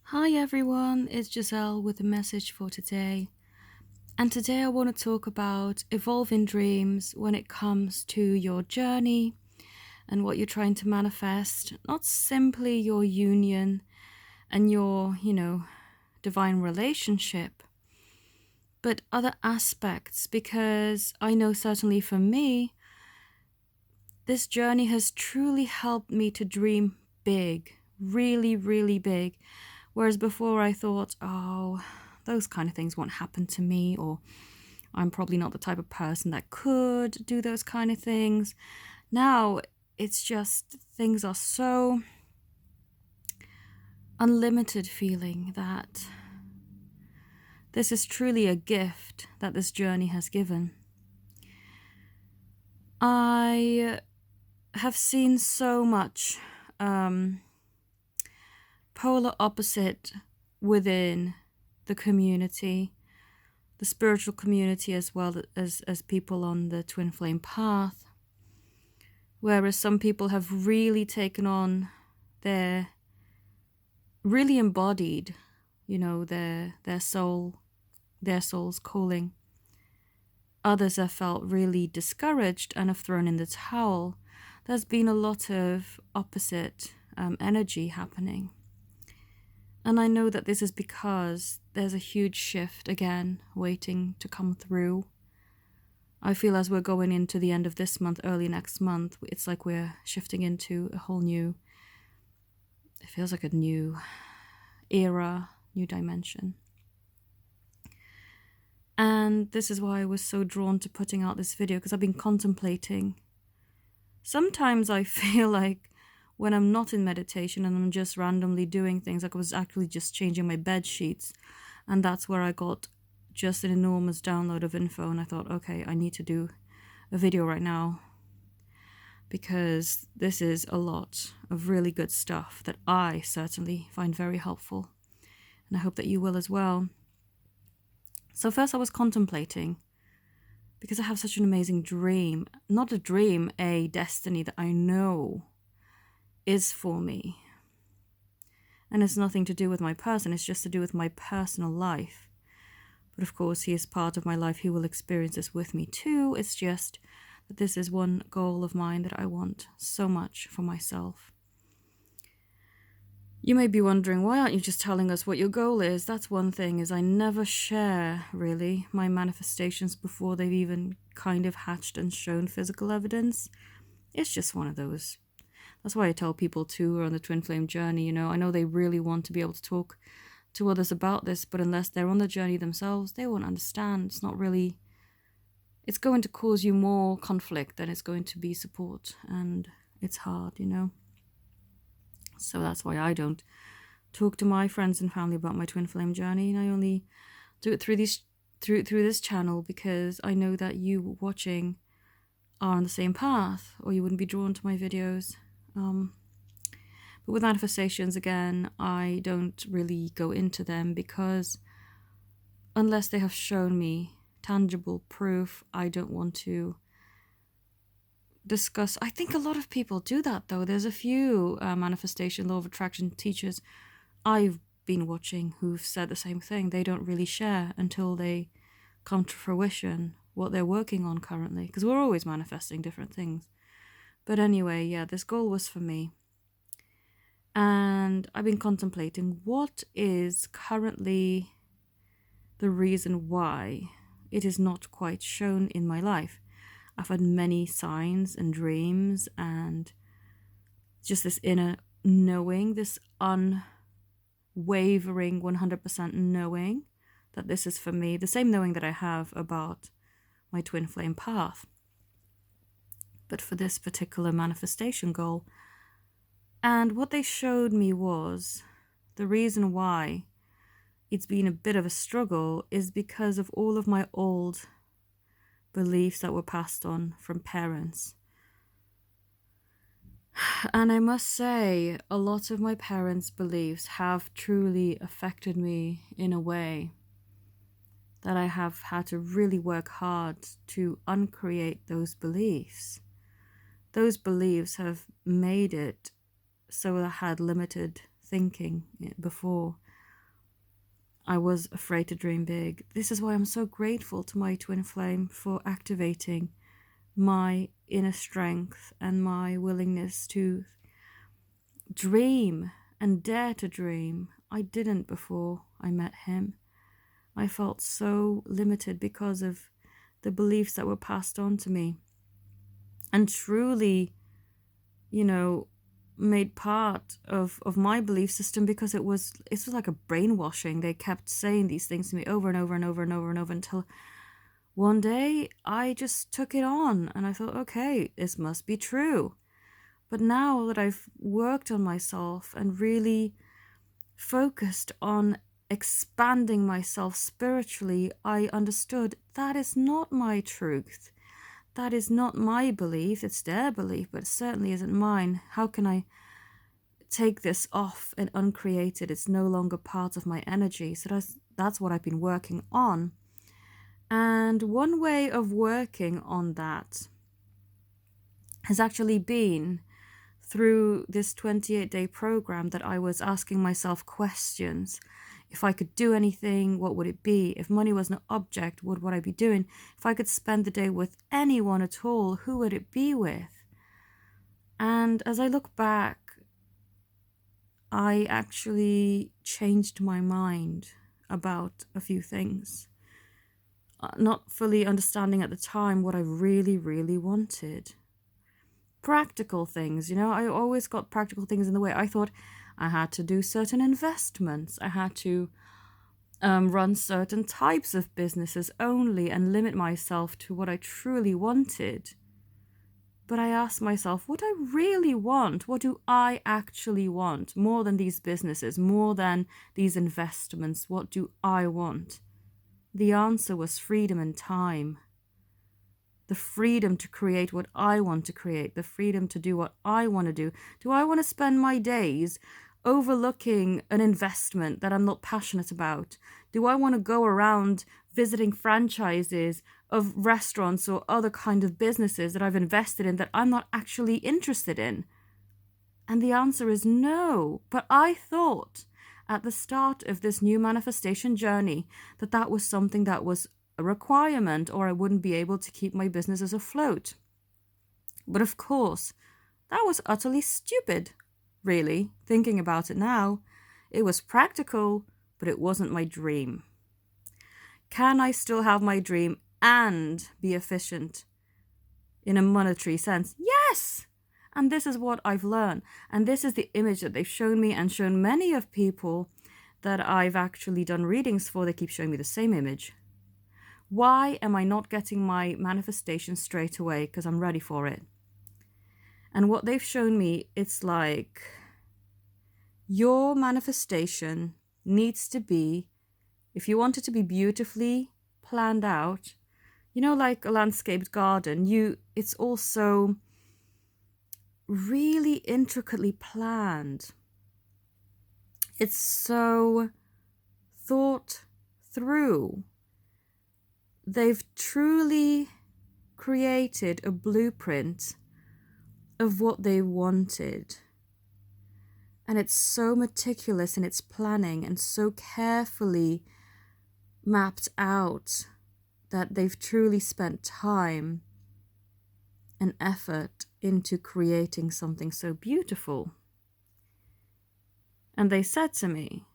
Hi everyone, it's Giselle with a message for today. And today I want to talk about evolving dreams when it comes to your journey and what you're trying to manifest. Not simply your union and your, divine relationship, but other aspects, because I know certainly for me, this journey has truly helped me to dream big, really, really big. Whereas before I thought, oh, those kind of things won't happen to me, or I'm probably not the type of person that could do those kind of things. Now it's just things are so unlimited, feeling that this is truly a gift that this journey has given. I have seen so much polar opposite within the community, the spiritual community, as well as people on the twin flame path. Whereas some people have really taken on really embodied, their soul's calling. Others have felt really discouraged and have thrown in the towel. There's been a lot of opposite energy happening. And I know that this is because there's a huge shift again waiting to come through. I feel as we're going into the end of this month, early next month, it's like we're shifting into a whole new, it feels like a new era, new dimension. And this is why I was so drawn to putting out this video, because I've been contemplating. Sometimes I feel like when I'm not in meditation and I'm just randomly doing things, like I was actually just changing my bed sheets, and that's where I got just an enormous download of info, and I thought, okay, I need to do a video right now, because this is a lot of really good stuff that I certainly find very helpful, and I hope that you will as well. So first I was contemplating, because I have such an amazing dream, not a dream, a destiny that I know is for me. And it's nothing to do with my person, it's just to do with my personal life. But of course, he is part of my life, he will experience this with me too. It's just that this is one goal of mine that I want so much for myself. You may be wondering, why aren't you just telling us what your goal is? That's one thing, is I never share, really, my manifestations before they've even kind of hatched and shown physical evidence. It's just one of those. That's why I tell people too who are on the twin flame journey, I know they really want to be able to talk to others about this, but unless they're on the journey themselves, they won't understand. It's not really, it's going to cause you more conflict than it's going to be support, and it's hard, So that's why I don't talk to my friends and family about my twin flame journey, and I only do it through this channel, because I know that you watching are on the same path, or you wouldn't be drawn to my videos. But with manifestations, again, I don't really go into them, because unless they have shown me tangible proof, I don't want to discuss. I think a lot of people do that, though. There's a few manifestation, law of attraction teachers I've been watching who've said the same thing. They don't really share until they come to fruition what they're working on currently, because we're always manifesting different things. But anyway, yeah, this goal was for me. And I've been contemplating what is currently the reason why it is not quite shown in my life. I've had many signs and dreams, and just this inner knowing, this unwavering 100% knowing that this is for me, the same knowing that I have about my twin flame path. But for this particular manifestation goal, and what they showed me was the reason why it's been a bit of a struggle is because of all of my old beliefs that were passed on from parents. And I must say, a lot of my parents' beliefs have truly affected me in a way that I have had to really work hard to uncreate those beliefs. Those beliefs have made it so I had limited thinking before. I was afraid to dream big. This is why I'm so grateful to my twin flame for activating my inner strength and my willingness to dream and dare to dream. I didn't before I met him. I felt so limited because of the beliefs that were passed on to me, and truly, made part of my belief system, because it was like a brainwashing. They kept saying these things to me over and over and over and over and over, until one day I just took it on and I thought, okay, this must be true. But now that I've worked on myself and really focused on expanding myself spiritually, I understood that is not my truth. That is not my belief. It's their belief, but it certainly isn't mine. How can I take this off and uncreate it? It's no longer part of my energy. So that's what I've been working on. And one way of working on that has actually been through this 28-day program that I was asking myself questions. If I could do anything, what would it be? If money was an object, what would I be doing? If I could spend the day with anyone at all, who would it be with? And as I look back, I actually changed my mind about a few things, not fully understanding at the time what I really, really wanted. Practical things, I always got practical things in the way. I thought I had to do certain investments. I had to run certain types of businesses only and limit myself to what I truly wanted. But I asked myself, what I really want, what do I actually want? More than these businesses, more than these investments, what do I want? The answer was freedom and time. The freedom to create what I want to create, the freedom to do what I want to do. Do I want to spend my days overlooking an investment that I'm not passionate about? Do I want to go around visiting franchises of restaurants or other kind of businesses that I've invested in that I'm not actually interested in? And the answer is no. But I thought at the start of this new manifestation journey that was something that was a requirement, or I wouldn't be able to keep my businesses afloat. But of course, that was utterly stupid, really, thinking about it now. It was practical, but it wasn't my dream. Can I still have my dream and be efficient in a monetary sense? Yes! And this is what I've learned. And this is the image that they've shown me and shown many of people that I've actually done readings for. They keep showing me the same image. Why am I not getting my manifestation straight away? Because I'm ready for it. And what they've shown me, it's like your manifestation needs to be, if you want it to be beautifully planned out, like a landscaped garden, it's also really intricately planned. It's so thought through. They've truly created a blueprint of what they wanted. And it's so meticulous in its planning and so carefully mapped out that they've truly spent time and effort into creating something so beautiful. And they said to me,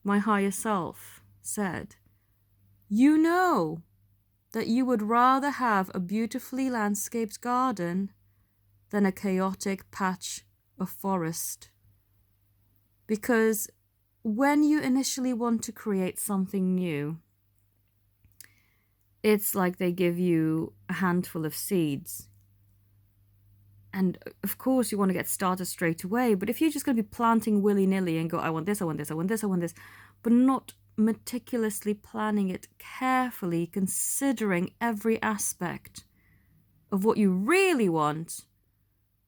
my higher self said, you know that you would rather have a beautifully landscaped garden than a chaotic patch of forest. Because when you initially want to create something new, it's like they give you a handful of seeds. And of course you want to get started straight away, but if you're just going to be planting willy-nilly and go, I want this, I want this, I want this, I want this, but not meticulously planning it carefully, considering every aspect of what you really want,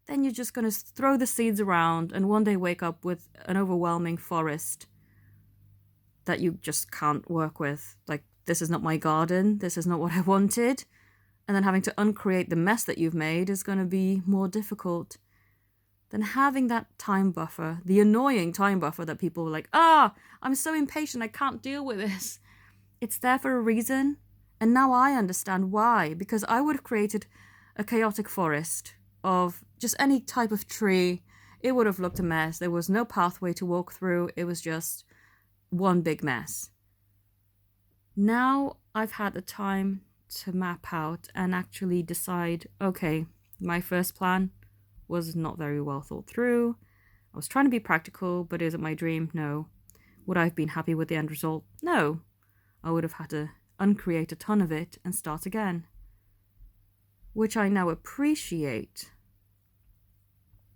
then you're just going to throw the seeds around and one day wake up with an overwhelming forest that you just can't work with. Like, this is not my garden, this is not what I wanted. And then having to uncreate the mess that you've made is going to be more difficult. then having that time buffer, the annoying time buffer that people were like, I'm so impatient, I can't deal with this. It's there for a reason. And now I understand why, because I would have created a chaotic forest of just any type of tree. It would have looked a mess. There was no pathway to walk through. It was just one big mess. Now I've had the time to map out and actually decide, okay, my first plan was not very well thought through. I was trying to be practical, but is it my dream? No. Would I have been happy with the end result? No. I would have had to uncreate a ton of it and start again, which I now appreciate,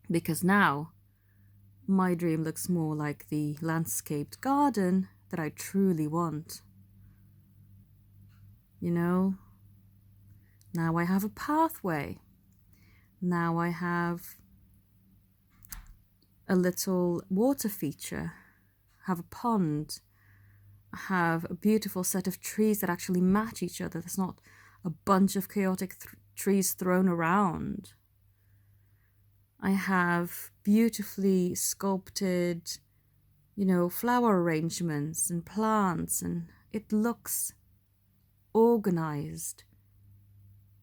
because now my dream looks more like the landscaped garden that I truly want. You know, now I have a pathway. Now I have a little water feature, have a pond, have a beautiful set of trees that actually match each other. There's not a bunch of chaotic trees thrown around. I have beautifully sculpted, flower arrangements and plants, and it looks organized,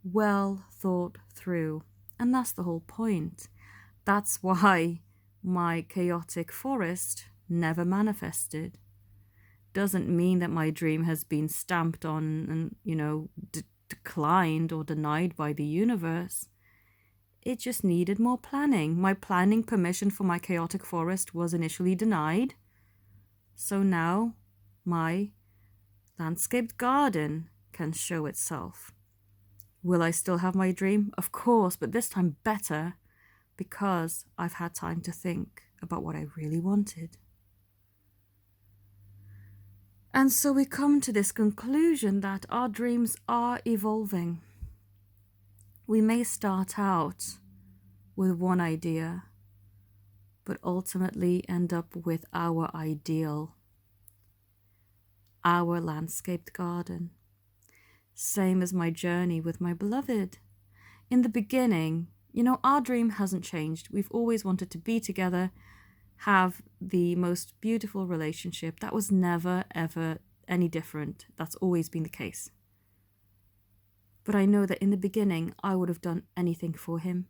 well thought through. And that's the whole point. That's why my chaotic forest never manifested. Doesn't mean that my dream has been stamped on and, declined or denied by the universe. It just needed more planning. My planning permission for my chaotic forest was initially denied. So now my landscaped garden can show itself. Will I still have my dream? Of course, but this time better, because I've had time to think about what I really wanted. And so we come to this conclusion that our dreams are evolving. We may start out with one idea, but ultimately end up with our ideal, our landscaped garden. Same as my journey with my beloved. In the beginning, our dream hasn't changed. We've always wanted to be together, have the most beautiful relationship. That was never, ever any different. That's always been the case. But I know that in the beginning, I would have done anything for him.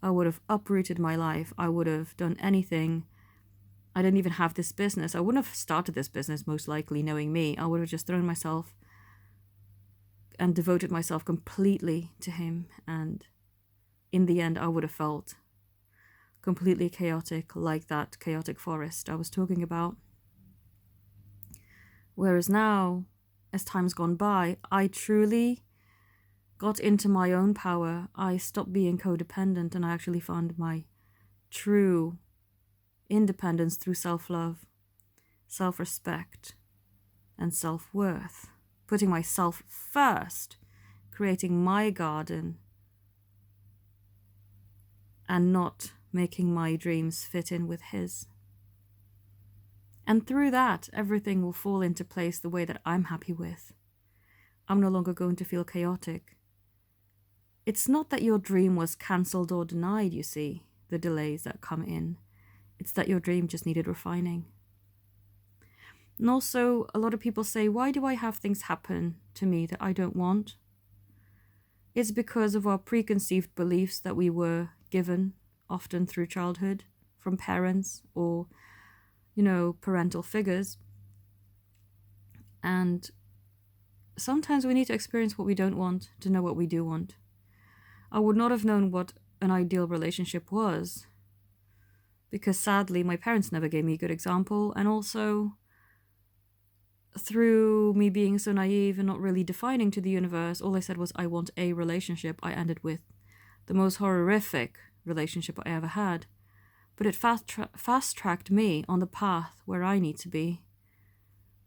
I would have uprooted my life. I would have done anything. I didn't even have this business. I wouldn't have started this business, most likely, knowing me. I would have just thrown myself and devoted myself completely to him. And in the end, I would have felt completely chaotic, like that chaotic forest I was talking about. Whereas now, as time's gone by, I truly got into my own power. I stopped being codependent, and I actually found my true independence through self-love, self-respect, and self-worth. Putting myself first, creating my garden, and not making my dreams fit in with his. And through that, everything will fall into place the way that I'm happy with. I'm no longer going to feel chaotic. It's not that your dream was cancelled or denied, you see, the delays that come in. It's that your dream just needed refining. And also, a lot of people say, why do I have things happen to me that I don't want? It's because of our preconceived beliefs that we were given, often through childhood, from parents or, parental figures. And sometimes we need to experience what we don't want to know what we do want. I would not have known what an ideal relationship was, because sadly my parents never gave me a good example, and also through me being so naive and not really defining to the universe, all I said was I want a relationship. I ended with the most horrific relationship I ever had. But it fast-tracked me on the path where I need to be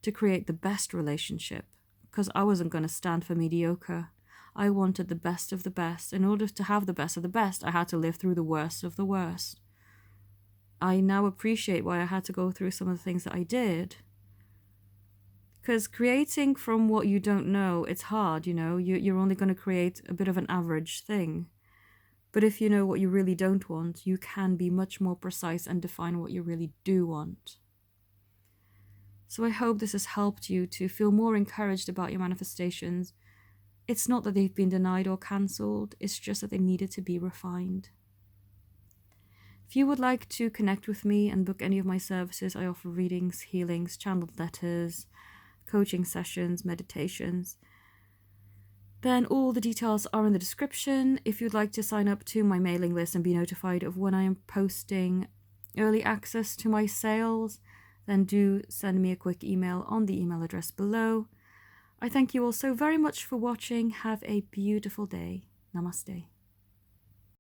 to create the best relationship, because I wasn't going to stand for mediocre. I wanted the best of the best. In order to have the best of the best, I had to live through the worst of the worst. I now appreciate why I had to go through some of the things that I did. Because creating from what you don't know, it's hard, You're only going to create a bit of an average thing. But if you know what you really don't want, you can be much more precise and define what you really do want. So I hope this has helped you to feel more encouraged about your manifestations. It's not that they've been denied or cancelled, it's just that they needed to be refined. If you would like to connect with me and book any of my services, I offer readings, healings, channeled letters, coaching sessions, meditations. Then all the details are in the description. If you'd like to sign up to my mailing list and be notified of when I am posting early access to my sales, then do send me a quick email on the email address below. I thank you all so very much for watching. Have a beautiful day. Namaste.